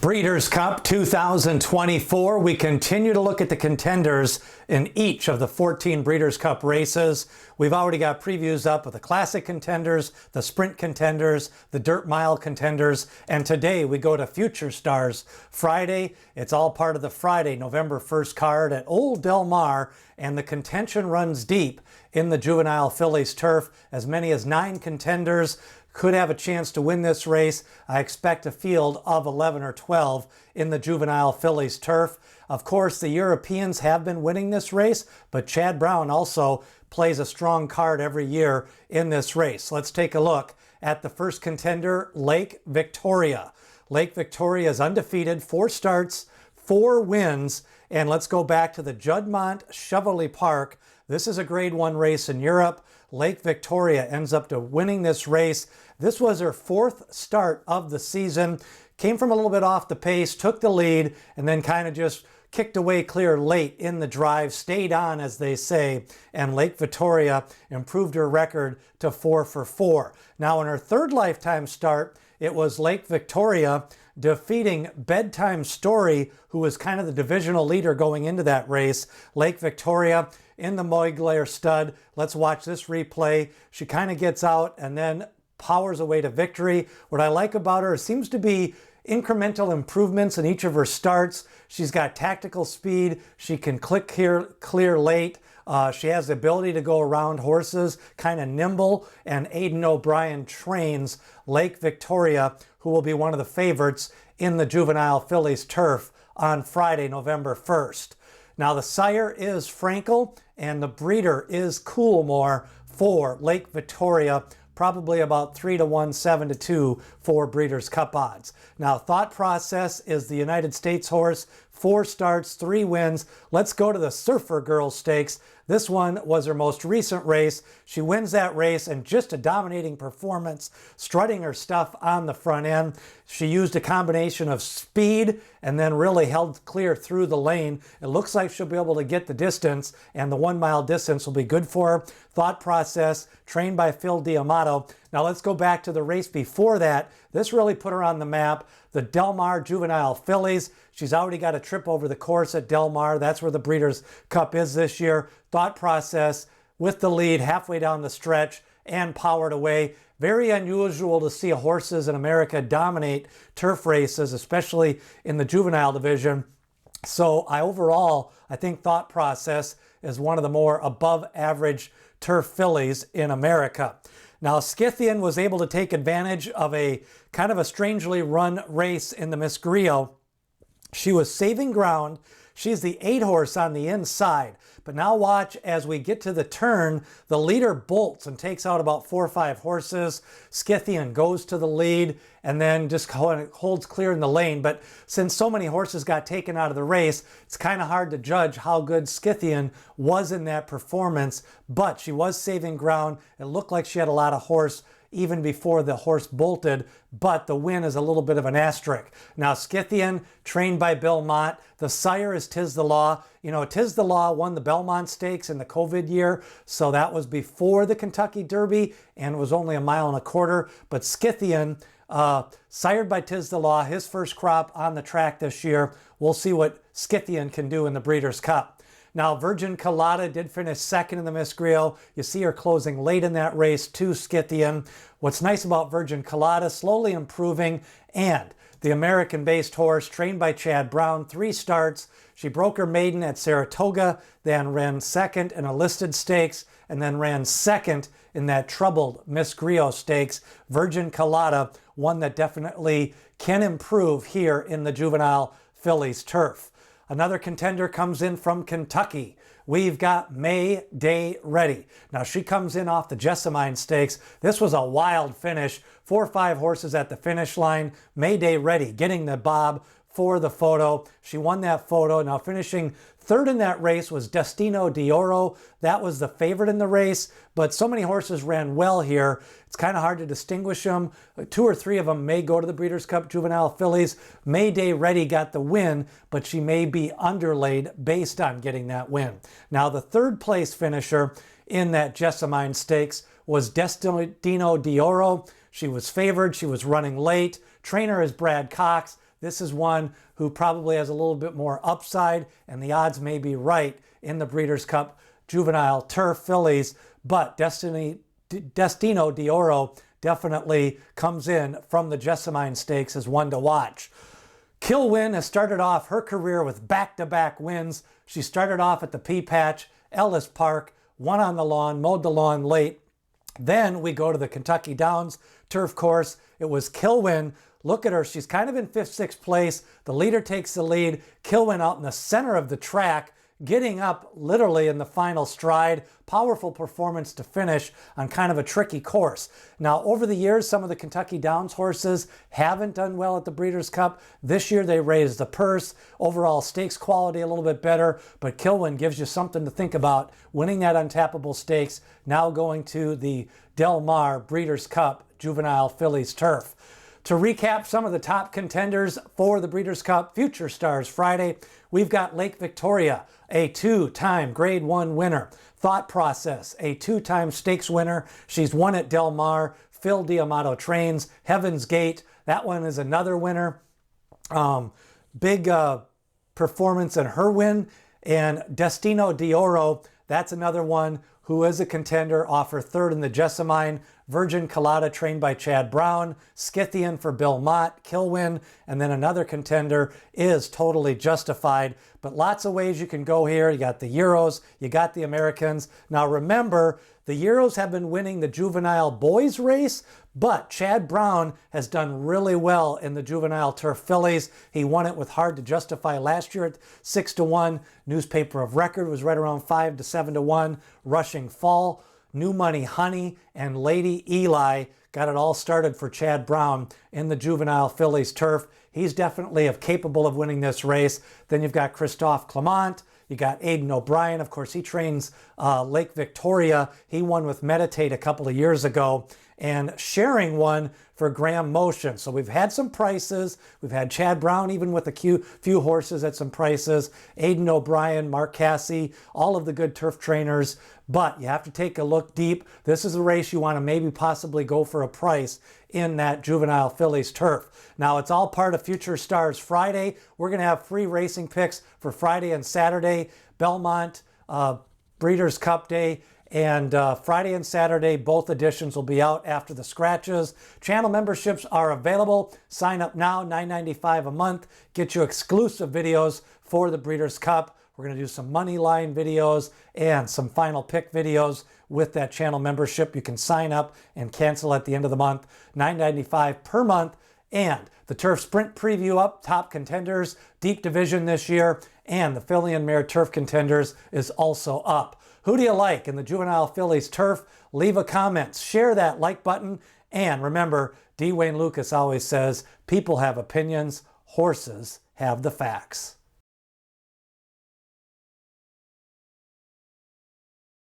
Breeders' Cup 2024. We continue to look at the contenders in each of the 14 Breeders' Cup races. We've already got previews up of the Classic Contenders, the Sprint Contenders, the Dirt Mile Contenders, and today we go to Future Stars Friday. It's all part of the Friday, November 1st card at Old Del Mar, and the contention runs deep in the Juvenile Fillies turf. As many as 9 contenders could have a chance to win this race. I expect a field of 11 or 12 in the Juvenile Fillies turf. Of course, the Europeans have been winning this race, but Chad Brown also plays a strong card every year in this race. Let's take a look at the first contender, Lake Victoria. Lake Victoria is undefeated, 4 starts, 4 wins, and let's go back to the Juddmonte Chevrolet Park. This is a Grade 1 race in Europe. Lake Victoria ends up to winning this race. This was her 4th start of the season. Came from a little bit off the pace, took the lead, and then kind of just kicked away clear late in the drive, stayed on, as they say, and Lake Victoria improved her record to 4 for 4. Now, in her 3rd lifetime start, it was Lake Victoria defeating Bedtime Story, who was kind of the divisional leader going into that race. Lake Victoria in the Moiglair stud. Let's watch this replay. She kind of gets out and then powers away to victory. What I like about her seems to be incremental improvements in each of her starts. She's got tactical speed. She can click here, clear late. She has the ability to go around horses, kind of nimble, and Aidan O'Brien trains Lake Victoria, who will be one of the favorites in the Juvenile Fillies turf on Friday, November 1st. Now, the sire is Frankel, and the breeder is Coolmore for Lake Victoria, probably about 3-1, 7-2 for Breeders' Cup odds. Now, thought process is the United States horse, 4 starts, 3 wins. Let's go to the Surfer Girl Stakes. This one was her most recent race. She wins that race and just a dominating performance, strutting her stuff on the front end. She used a combination of speed and then really held clear through the lane. It looks like she'll be able to get the distance, and the 1 mile distance will be good for her. Thought process, trained by Phil D'Amato. Now let's go back to the race before that. This really put her on the map. The Del Mar Juvenile Fillies. She's already got a trip over the course at Del Mar. That's where the Breeders' Cup is this year. Thought process with the lead halfway down the stretch and powered away. Very unusual to see horses in America dominate turf races, especially in the juvenile division. So overall, I think thought process is one of the more above average turf fillies in America. Now, Scythian was able to take advantage of a kind of a strangely run race in the Miss Griot. She was saving ground. She's the 8 horse on the inside. But now watch as we get to the turn, the leader bolts and takes out about 4 or 5 horses. Scythian goes to the lead and then just holds clear in the lane. But since so many horses got taken out of the race, it's kind of hard to judge how good Scythian was in that performance. But she was saving ground. It looked like she had a lot of horse even before the horse bolted, but the win is a little bit of an asterisk. Now, Scythian, trained by Belmont. The sire is Tiz the Law. You know, Tiz the Law won the Belmont Stakes in the COVID year, so that was before the Kentucky Derby, and it was only 1.25 miles. But Scythian, sired by Tiz the Law, his first crop on the track this year. We'll see what Scythian can do in the Breeders' Cup. Now, Virgin Colada did finish 2nd in the Miss Griot. You see her closing late in that race to Scythian. What's nice about Virgin Colada, slowly improving, and the American-based horse trained by Chad Brown, 3 starts. She broke her maiden at Saratoga, then ran 2nd in a listed stakes, and then ran 2nd in that troubled Miss Griot Stakes. Virgin Colada, one that definitely can improve here in the Juvenile Fillies turf. Another contender comes in from Kentucky. We've got May Day Ready. Now, she comes in off the Jessamine Stakes. This was a wild finish. 4 or 5 horses at the finish line. May Day Ready getting the bob for the photo. She won that photo. Now, finishing 3rd in that race was Destino d'Oro. That was the favorite in the race, but so many horses ran well here. It's kind of hard to distinguish them. 2 or 3 of them may go to the Breeders' Cup Juvenile Fillies. May Day Ready got the win, but she may be underlaid based on getting that win. Now, the 3rd place finisher in that Jessamine Stakes was Destino d'Oro. She was favored. She was running late. Trainer is Brad Cox. This is one who probably has a little bit more upside, and the odds may be right in the Breeders' Cup Juvenile Turf Fillies, but Destino d'Oro definitely comes in from the Jessamine Stakes as one to watch. Kilwin has started off her career with back-to-back wins. She started off at the Pea Patch, Ellis Park, won on the lawn, mowed the lawn late. Then we go to the Kentucky Downs turf course. It was Kilwin. Look at her. She's kind of in 5th, 6th place. The leader takes the lead. Kilwin out in the center of the track, getting up literally in the final stride. Powerful performance to finish on kind of a tricky course. Now, over the years, some of the Kentucky Downs horses haven't done well at the Breeders' Cup. This year, they raised the purse. Overall stakes quality a little bit better, but Kilwin gives you something to think about. Winning that untappable stakes, now going to the Del Mar Breeders' Cup Juvenile Fillies Turf. To recap some of the top contenders for the Breeders' Cup Future Stars Friday, we've got Lake Victoria, a 2-time Grade 1 winner. Thought Process, a 2-time stakes winner. She's won at Del Mar. Phil D'Amato trains. Heaven's Gate, that one is another winner. Big performance in her win. And Destino d'Oro, that's another one who is a contender, off her 3rd in the Jessamine. Virgin Colada, trained by Chad Brown. Scythian for Belmont, Kilwin, and then another contender is Totally Justified. But lots of ways you can go here. You got the Euros, you got the Americans. Now remember, the Euros have been winning the juvenile boys race, but Chad Brown has done really well in the Juvenile Turf Fillies. He won it with Hard to Justify last year at 6-1. Newspaper of Record was right around 5 to 7-1. Rushing Fall, New Money Honey, and Lady Eli got it all started for Chad Brown in the Juvenile Fillies Turf. He's definitely capable of winning this race. Then you've got Christophe Clement. You got Aidan O'Brien. Of course, he trains Lake Victoria. He won with Meditate a couple of years ago. And sharing one for Graham Motion. So we've had some prices. We've had Chad Brown even with a few horses at some prices. Aidan O'Brien, Mark Cassie, all of the good turf trainers. But you have to take a look deep. This is a race you want to maybe possibly go for a price in that Juvenile Fillies Turf. Now, it's all part of Future Stars Friday. We're going to have free racing picks for Friday and Saturday. Belmont, Breeders' Cup Day, and Friday and Saturday, both editions will be out after the scratches. Channel memberships are available. Sign up now, $9.95 a month. Get you exclusive videos for the Breeders' Cup. We're going to do some money line videos and some final pick videos with that channel membership. You can sign up and cancel at the end of the month. $9.95 per month. And the Turf Sprint preview up, top contenders, deep division this year, and the Filly and Mare Turf Contenders is also up. Who do you like in the Juvenile Fillies Turf? Leave a comment, share that like button, and remember, D. Wayne Lucas always says, people have opinions, horses have the facts.